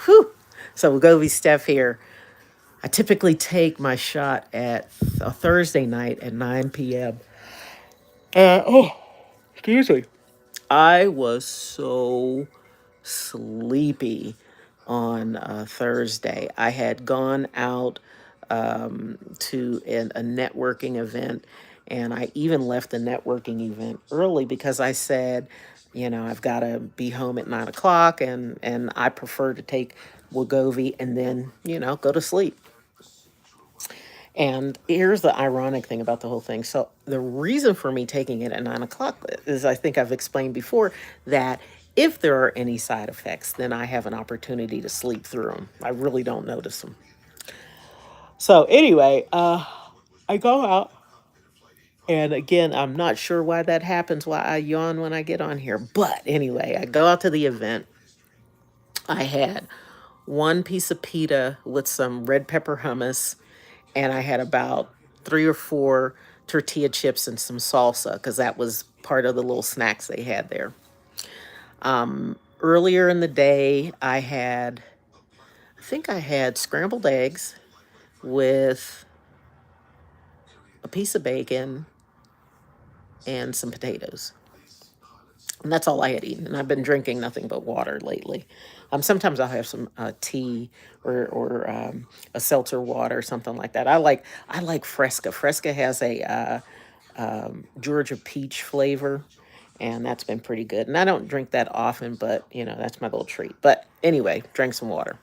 Whew. So Wegovy Steph here. I typically take my shot at a Thursday night at 9 p.m. Oh, excuse me. I was so sleepy on Thursday. I had gone out to a networking event, and I even left the networking event early because I said, I've got to be home at 9 o'clock, and I prefer to take Wegovy and then go to sleep. And here's the ironic thing about the whole thing. So, the reason for me taking it at 9 o'clock is I think I've explained before that if there are any side effects, then I have an opportunity to sleep through them. I really don't notice them. So, anyway, I go out, and again, I'm not sure why that happens, why I yawn when I get on here. But anyway, I go out to the event. I had one piece of pita with some red pepper hummus, and I had about three or four tortilla chips and some salsa because that was part of the little snacks they had there. Earlier in the day, I think I had scrambled eggs with a piece of bacon and some potatoes. And that's all I had eaten. And I've been drinking nothing but water lately. Sometimes I'll have some tea or a seltzer water or something like that. I like Fresca. Fresca has a Georgia peach flavor, and that's been pretty good. And I don't drink that often, but that's my little treat. But anyway, drank some water.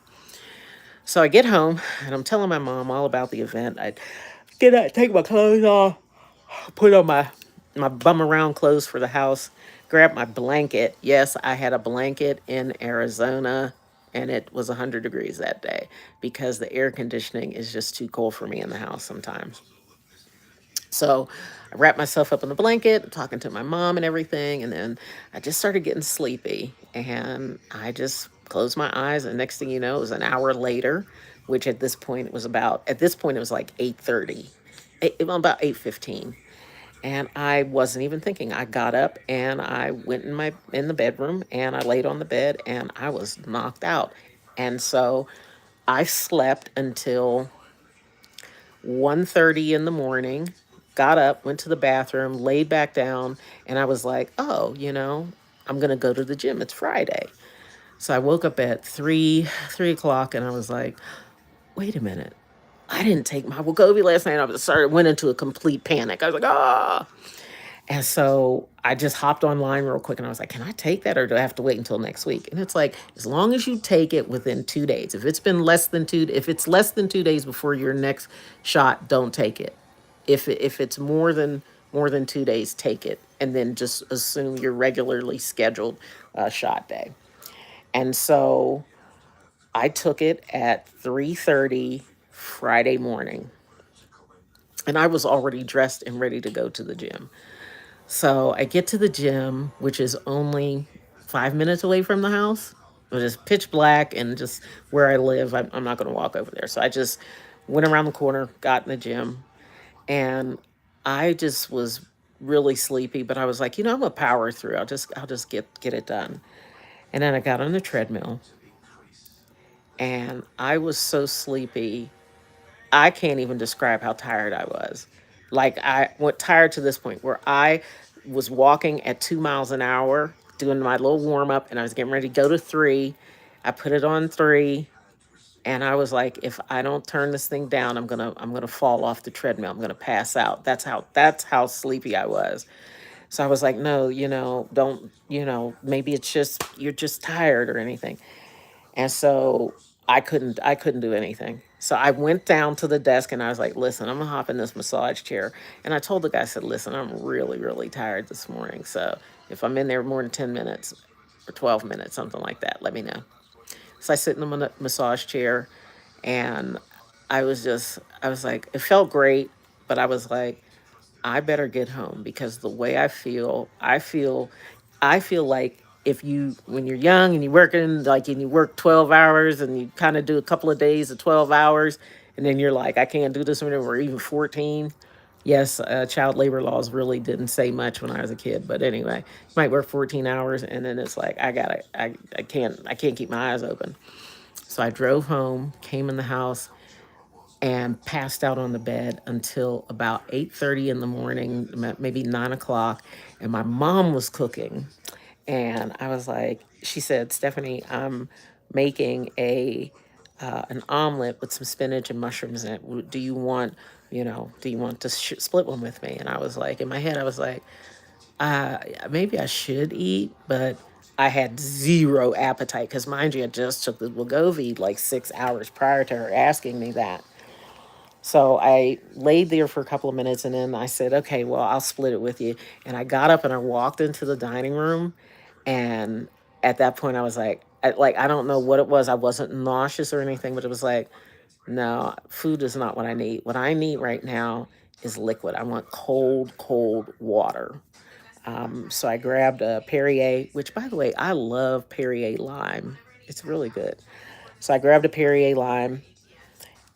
So I get home and I'm telling my mom all about the event. I take my clothes off, put on my bum around clothes for the house, grab my blanket. Yes, I had a blanket in Arizona, and it was 100 degrees that day because the air conditioning is just too cold for me in the house sometimes. So I wrapped myself up in the blanket, talking to my mom and everything, and then I just started getting sleepy, and I just closed my eyes, and next thing you know, it was an hour later, which at this point it was like 8:30, well, about 8:15, and I wasn't even thinking. I got up and I went in the bedroom and I laid on the bed and I was knocked out. And so I slept until 1:30 in the morning, got up, went to the bathroom, laid back down, and I was like, "Oh, I'm going to go to the gym. It's Friday." So I woke up at 3 o'clock and I was like, "Wait a minute. I didn't take my Wegovy last night." Went into a complete panic. I was like, "Ah." And so I just hopped online real quick and I was like, "Can I take that or do I have to wait until next week?" And it's like, as long as you take it within 2 days. If it's less than 2 days before your next shot, don't take it. If it's more than 2 days, take it. And then just assume your regularly scheduled shot day. And so I took it at 3:30 Friday morning. And I was already dressed and ready to go to the gym. So I get to the gym, which is only 5 minutes away from the house, but it's pitch black and just where I live, I'm not going to walk over there. So I just went around the corner, got in the gym, and I just was really sleepy. But I was like, I'm gonna power through. I'll just get it done. And then I got on the treadmill, and I was so sleepy. I can't even describe how tired I was. Like I went tired to this point where I was walking at 2 miles an hour, doing my little warm up, and I was getting ready to go to three. I put it on three, and I was like, if I don't turn this thing down, I'm gonna fall off the treadmill. I'm gonna pass out. That's how sleepy I was. So I was like, no, don't, maybe it's just you're just tired or anything. And so I couldn't do anything. So I went down to the desk and I was like, listen, I'm gonna hop in this massage chair. And I told the guy, I said, listen, I'm really, really tired this morning. So if I'm in there more than 10 minutes or 12 minutes, something like that, let me know. So I sit in the massage chair, and I was like, it felt great, but I was like, I better get home because the way I feel like if when you're young and you're working, like, and you work 12 hours and you kind of do a couple of days of 12 hours, and then you're like, I can't do this whenever we're even 14. Yes, child labor laws really didn't say much when I was a kid, but anyway, you might work 14 hours, and then it's like I can't keep my eyes open. So I drove home, came in the house, and passed out on the bed until about 8:30 in the morning, maybe 9 o'clock, and my mom was cooking, and I was like, she said, Stephanie, I'm making a an omelet with some spinach and mushrooms in it. Do you want, do you want to split one with me? And I was like, in my head, I was like, maybe I should eat, but I had zero appetite because, mind you, I just took the Wegovy like 6 hours prior to her asking me that. So I laid there for a couple of minutes and then I said, okay, well, I'll split it with you. And I got up and I walked into the dining room. And at that point, I was like, I don't know what it was. I wasn't nauseous or anything, but it was like, no, food is not what I need. What I need right now is liquid. I want cold, cold water. So I grabbed a Perrier, which, by the way, I love Perrier lime. It's really good. So I grabbed a Perrier lime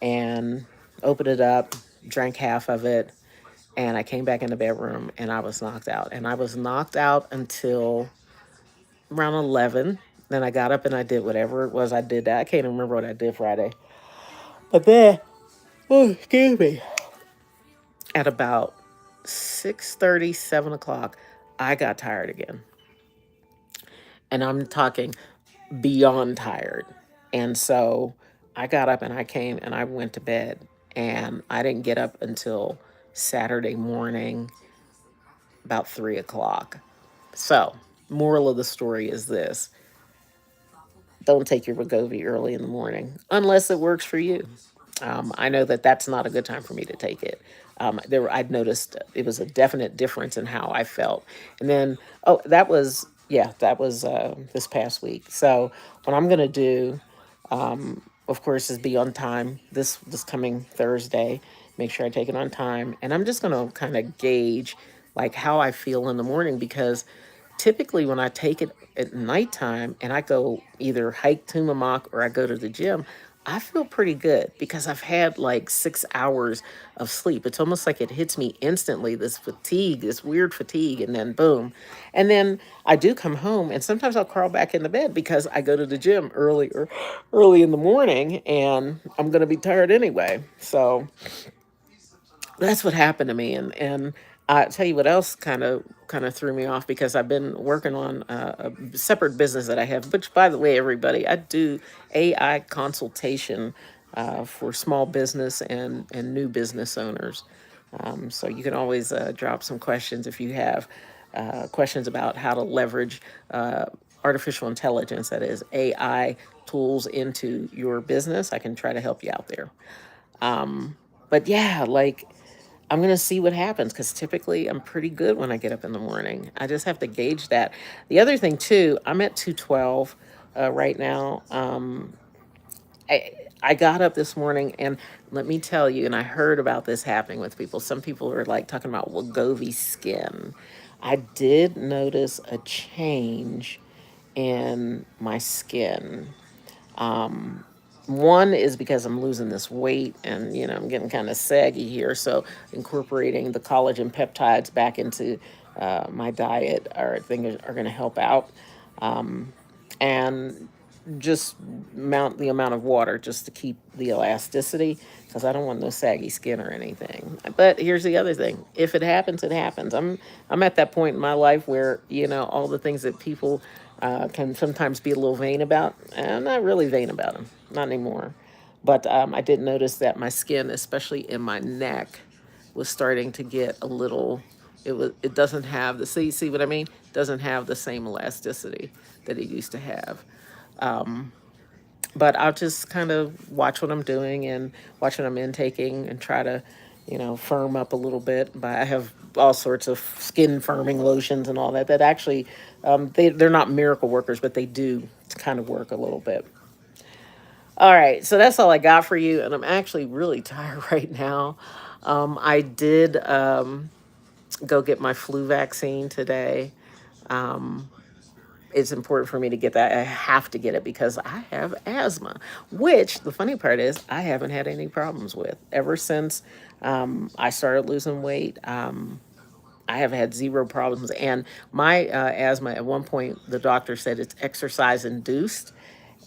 and opened it up, drank half of it, and I came back in the bedroom and I was knocked out. And I was knocked out until around 11. Then I got up and I did whatever it was I did. That I can't even remember what I did Friday. But then, oh, excuse me, at about 6:30, 7 o'clock, I got tired again. And I'm talking beyond tired. And so I got up and I came and I went to bed. And I didn't get up until Saturday morning, about 3 o'clock. So, moral of the story is this: don't take your Wegovy early in the morning unless it works for you. I know that that's not a good time for me to take it. I'd noticed it was a definite difference in how I felt. And then, oh, that was this past week. So, what I'm going to do, of course, is be on time this coming Thursday. Make sure I take it on time, and I'm just going to kind of gauge like how I feel in the morning because typically when I take it at nighttime and I go either hike to Mamak or I go to the gym, I feel pretty good because I've had like 6 hours of sleep. It's almost like it hits me instantly, this fatigue, this weird fatigue, and then boom. And then I do come home and sometimes I'll crawl back into bed because I go to the gym early in the morning and I'm gonna be tired anyway. So that's what happened to me, and I tell you what else kind of threw me off because I've been working on a separate business that I have. Which, by the way, everybody, I do AI consultation for small business and new business owners. So you can always drop some questions if you have questions about how to leverage artificial intelligence, that is AI tools, into your business. I can try to help you out there. But yeah, like I'm gonna see what happens because typically I'm pretty good when I get up in the morning. I just have to gauge that. The other thing too, I'm at 212 right now. I I got up this morning and let me tell you, and I heard about this happening with people. Some people are like talking about Wegovy skin. I did notice a change in my skin. One is because I'm losing this weight and, I'm getting kind of saggy here. So, incorporating the collagen peptides back into my diet are going to help out. And just mount the amount of water just to keep the elasticity because I don't want no saggy skin or anything. But here's the other thing: if it happens, it happens. I'm at that point in my life where all the things that people can sometimes be a little vain about. I'm not really vain about them, not anymore. But I did notice that my skin, especially in my neck, was starting to get a little. It doesn't have the see what I mean? Doesn't have the same elasticity that it used to have. But I'll just kind of watch what I'm doing and watch what I'm intaking and try to, firm up a little bit. But I have all sorts of skin firming lotions and all that that actually, they're not miracle workers, but they do kind of work a little bit. All right, so that's all I got for you, and I'm actually really tired right now. I did go get my flu vaccine today. it's important for me to get that. I have to get it because I have asthma, which the funny part is I haven't had any problems with ever since I started losing weight. I have had zero problems. And my asthma, at one point, the doctor said it's exercise induced.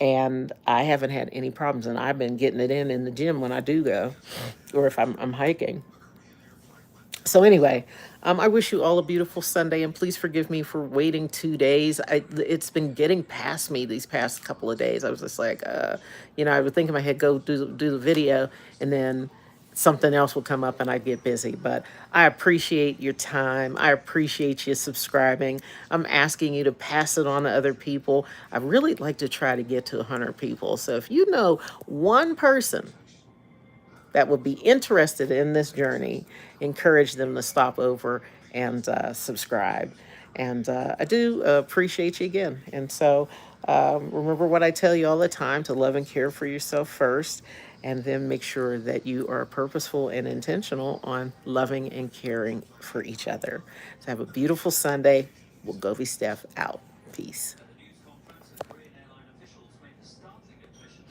And I haven't had any problems. And I've been getting it in the gym when I do go, or if I'm hiking. So anyway, I wish you all a beautiful Sunday, and please forgive me for waiting 2 days. It's been getting past me these past couple of days. I was just like, I would think in my head, go do the video, and then something else will come up, and I'd get busy. But I appreciate your time. I appreciate you subscribing. I'm asking you to pass it on to other people. I really like to try to get to 100 people. So if you know one person that would be interested in this journey, encourage them to stop over and subscribe. And I do appreciate you again. And so remember what I tell you all the time, to love and care for yourself first, and then make sure that you are purposeful and intentional on loving and caring for each other. So have a beautiful Sunday. Wegovy Steph out. Peace.